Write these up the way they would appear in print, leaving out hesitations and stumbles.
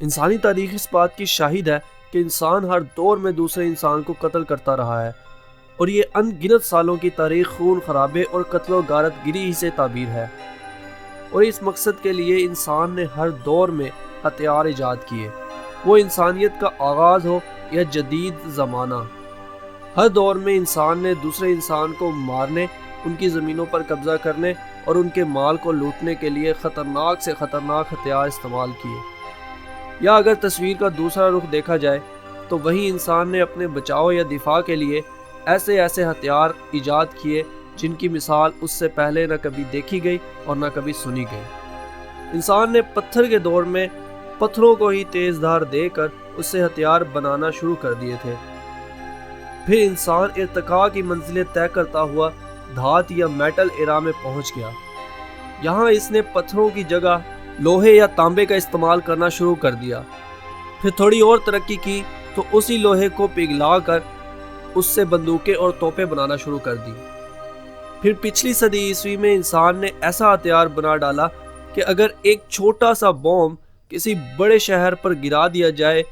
انسانی تاریخ اس بات کی شاہد ہے کہ انسان ہر دور میں دوسرے انسان کو قتل کرتا رہا ہے، اور یہ ان گنت سالوں کی تاریخ خون خرابے اور قتل و غارت گری ہی سے تعبیر ہے۔ اور اس مقصد کے لیے انسان نے ہر دور میں ہتھیار ایجاد کیے، وہ انسانیت کا آغاز ہو یا جدید زمانہ۔ ہر دور میں انسان نے دوسرے انسان کو مارنے، ان کی زمینوں پر قبضہ کرنے اور ان کے مال کو لوٹنے کے لیے خطرناک سے خطرناک ہتھیار استعمال کیے۔ یا اگر تصویر کا دوسرا رخ دیکھا جائے تو وہی انسان نے اپنے بچاؤ یا دفاع کے لیے ایسے ہتھیار ایجاد کیے جن کی مثال اس سے پہلے نہ کبھی دیکھی گئی اور نہ کبھی سنی گئی۔ انسان نے پتھر کے دور میں پتھروں کو ہی تیز دھار دے کر اس سے ہتھیار بنانا شروع کر دیے تھے۔ پھر انسان ارتقاء کی منزلیں طے کرتا ہوا دھات یا میٹل ایرا میں پہنچ گیا۔ یہاں اس نے پتھروں کی جگہ لوہے یا تانبے کا استعمال کرنا شروع کر دیا۔ پھر تھوڑی اور ترقی کی تو اسی لوہے کو پگھلا کر اس سے بندوقیں اور توپیں بنانا شروع کر دی۔ پھر پچھلی صدی عیسوی میں انسان نے ایسا ہتھیار بنا ڈالا کہ اگر ایک چھوٹا سا بم کسی بڑے شہر پر گرا دیا جائے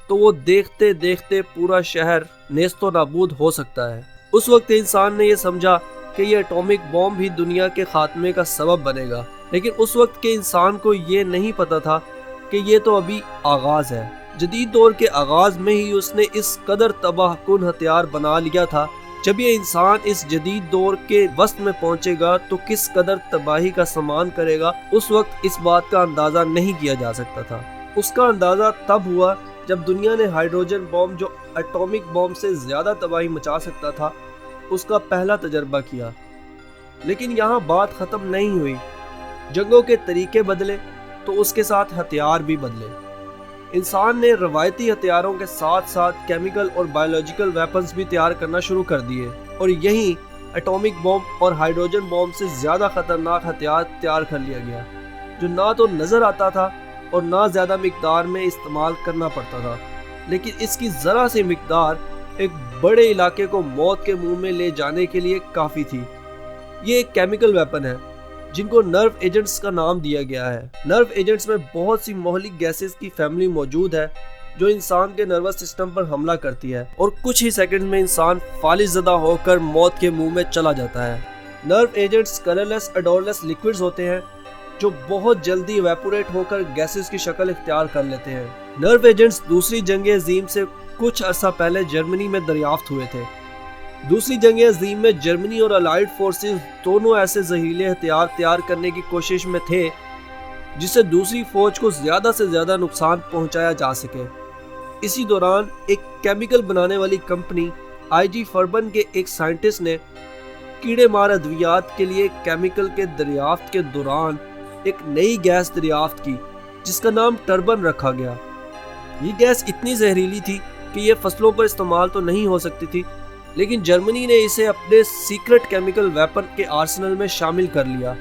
تو وہ دیکھتے دیکھتے پورا شہر نیست و نابود ہو سکتا ہے۔ اس وقت انسان نے یہ سمجھا کہ یہ ایٹامک بم بھی دنیا کے خاتمے کا سبب بنے گا، لیکن اس وقت کے انسان کو یہ نہیں پتا تھا کہ یہ تو ابھی آغاز ہے۔ جدید دور کے آغاز میں ہی اس نے اس قدر تباہ کن ہتھیار بنا لیا تھا۔ جب یہ انسان اس جدید دور کے وسط میں پہنچے گا تو کس قدر تباہی کا سامان کرے گا، اس وقت اس بات کا اندازہ نہیں کیا جا سکتا تھا۔ اس کا اندازہ تب ہوا جب دنیا نے ہائیڈروجن بم، جو ایٹامک بم سے زیادہ تباہی مچا سکتا تھا، اس کا پہلا تجربہ کیا۔ لیکن یہاں بات ختم نہیں ہوئی۔ جنگوں کے طریقے بدلے تو اس کے ساتھ ہتھیار بھی بدلے۔ انسان نے روایتی ہتھیاروں کے ساتھ ساتھ کیمیکل اور بایولوجیکل ویپنز بھی تیار کرنا شروع کر دیے، اور یہی ایٹامک بم اور ہائیڈروجن بم سے زیادہ خطرناک ہتھیار تیار کر لیا گیا، جو نہ تو نظر آتا تھا اور نہ زیادہ مقدار میں استعمال کرنا پڑتا تھا، لیکن اس کی ذرا سی مقدار ایک بڑے علاقے کو موت کے منہ میں لے جانے کے لیے کافی تھی۔ یہ ایک کیمیکل ویپن ہے جن کو نرو ایجنٹس کا نام دیا گیا ہے۔ نرو ایجنٹس میں بہت سی مہلک گیسز کی فیملی موجود ہے جو انسان کے نروس سسٹم پر حملہ کرتی ہے، اور کچھ ہی سیکنڈ میں انسان فالج زدہ ہو کر موت کے منہ میں چلا جاتا ہے۔ نرو ایجنٹس کلرلیس اڈورلیس لیکوڈز ہوتے ہیں جو بہت جلدی ایویپوریٹ ہو کر گیسز کی شکل اختیار کر لیتے ہیں۔ نرو ایجنٹس دوسری جنگ عظیم سے کچھ عرصہ پہلے جرمنی میں دریافت ہوئے تھے۔ دوسری جنگ عظیم میں جرمنی اور الائیڈ فورسز دونوں ایسے زہریلے ہتھیار تیار کرنے کی کوشش میں تھے جس سے دوسری فوج کو زیادہ سے زیادہ نقصان پہنچایا جا سکے۔ اسی دوران ایک کیمیکل بنانے والی کمپنی آئی جی فربن کے ایک سائنٹسٹ نے کیڑے مار ادویات کے لیے کیمیکل کے دریافت کے دوران ایک نئی گیس دریافت کی جس کا نام ٹربن رکھا گیا۔ یہ گیس اتنی زہریلی تھی کہ یہ فصلوں پر استعمال تو نہیں ہو سکتی تھی، لیکن جرمنی نے اسے اپنے سیکرٹ کیمیکل ویپن کے آرسنل میں شامل کر لیا۔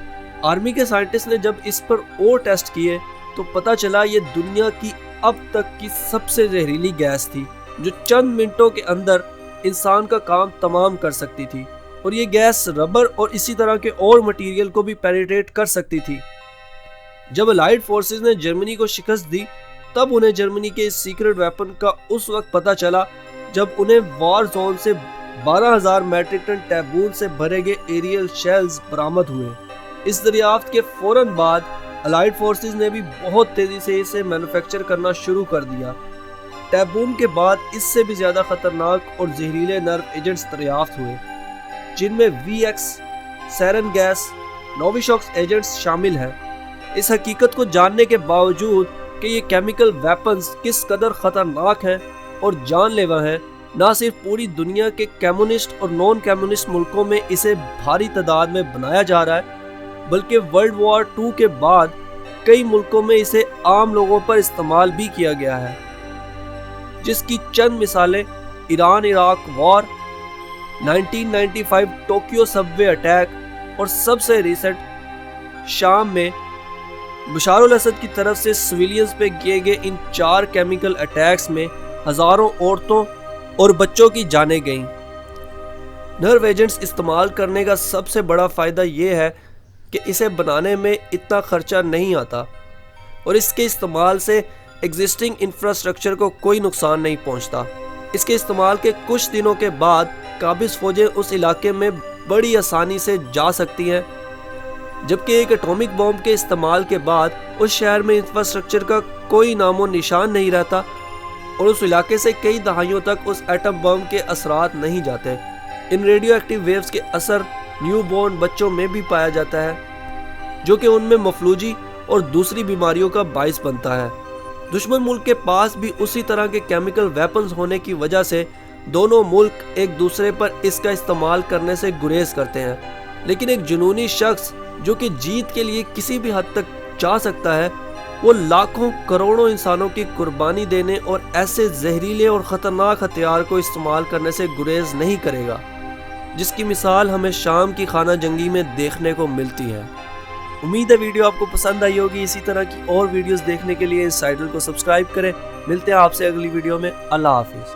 آرمی کے سائنٹسٹ نے جب اس پر اور ٹیسٹ کیے تو پتہ چلا یہ دنیا کی اب تک کی سب سے زہریلی گیس تھی، جو چند منٹوں کے اندر انسان کا کام تمام کر سکتی تھی، اور یہ گیس ربر اور اسی طرح کے اور مٹیریل کو بھی پینیٹریٹ کر سکتی تھی۔ جب الائیڈ فورسز نے جرمنی کو شکست دی تب انہیں جرمنی کے اس سیکرٹ ویپن کا اس وقت پتہ چلا جب انہیں وار زون سے 12,000 میٹرک ٹن ٹیبون سے بھرے گئے ایریل شیلز برآمد ہوئے۔ اس دریافت کے فوراً بعد الائیڈ فورسز نے بھی بہت تیزی سے اسے مینوفیکچر کرنا شروع کر دیا۔ ٹیبون کے بعد اس سے بھی زیادہ خطرناک اور زہریلے نرو ایجنٹس دریافت ہوئے، جن میں وی ایکس، سیرن گیس، نوویشوکس ایجنٹس شامل ہیں۔ اس حقیقت کو جاننے کے باوجود کہ یہ کیمیکل ویپنز کس قدر خطرناک ہیں اور جان لیوا ہیں، نہ صرف پوری دنیا کے کمیونسٹ اور نان کمیونسٹ ملکوں میں اسے بھاری تعداد میں بنایا جا رہا ہے، بلکہ ورلڈ وار 2 کے بعد کئی ملکوں میں اسے عام لوگوں پر استعمال بھی کیا گیا ہے، جس کی چند مثالیں ایران عراق وار، 1995 ٹوکیو سب وے اٹیک، اور سب سے ریسنٹ شام میں بشار الاسد کی طرف سے سویلینز پہ کیے گئے ان 4 کیمیکل اٹیکس میں ہزاروں عورتوں اور بچوں کی جانیں گئیں۔ نرو ایجنٹس استعمال کرنے کا سب سے بڑا فائدہ یہ ہے کہ اسے بنانے میں اتنا خرچہ نہیں آتا، اور اس کے استعمال سے ایگزسٹنگ انفراسٹرکچر کو کوئی نقصان نہیں پہنچتا۔ اس کے استعمال کے کچھ دنوں کے بعد قابض فوجیں اس علاقے میں بڑی آسانی سے جا سکتی ہیں، جبکہ ایک ایٹامک بم کے استعمال کے بعد اس شہر میں انفراسٹرکچر کا کوئی نام و نشان نہیں رہتا اور اس علاقے سے کئی دہائیوں تک اس ایٹم بم کے اثرات نہیں جاتے۔ ان ریڈیو ایکٹیو ویوز کے اثر نیو بورن بچوں میں بھی پایا جاتا ہے، جو کہ ان میں مفلوجی اور دوسری بیماریوں کا باعث بنتا ہے۔ دشمن ملک کے پاس بھی اسی طرح کے کیمیکل ویپنز ہونے کی وجہ سے دونوں ملک ایک دوسرے پر اس کا استعمال کرنے سے گریز کرتے ہیں، لیکن ایک جنونی شخص جو کہ جیت کے لیے کسی بھی حد تک جا سکتا ہے، وہ لاکھوں کروڑوں انسانوں کی قربانی دینے اور ایسے زہریلے اور خطرناک ہتھیار کو استعمال کرنے سے گریز نہیں کرے گا، جس کی مثال ہمیں شام کی خانہ جنگی میں دیکھنے کو ملتی ہے۔ امید ہے ویڈیو آپ کو پسند آئی ہوگی۔ اسی طرح کی اور ویڈیوز دیکھنے کے لیے اس چینل کو سبسکرائب کریں۔ ملتے ہیں آپ سے اگلی ویڈیو میں۔ اللہ حافظ۔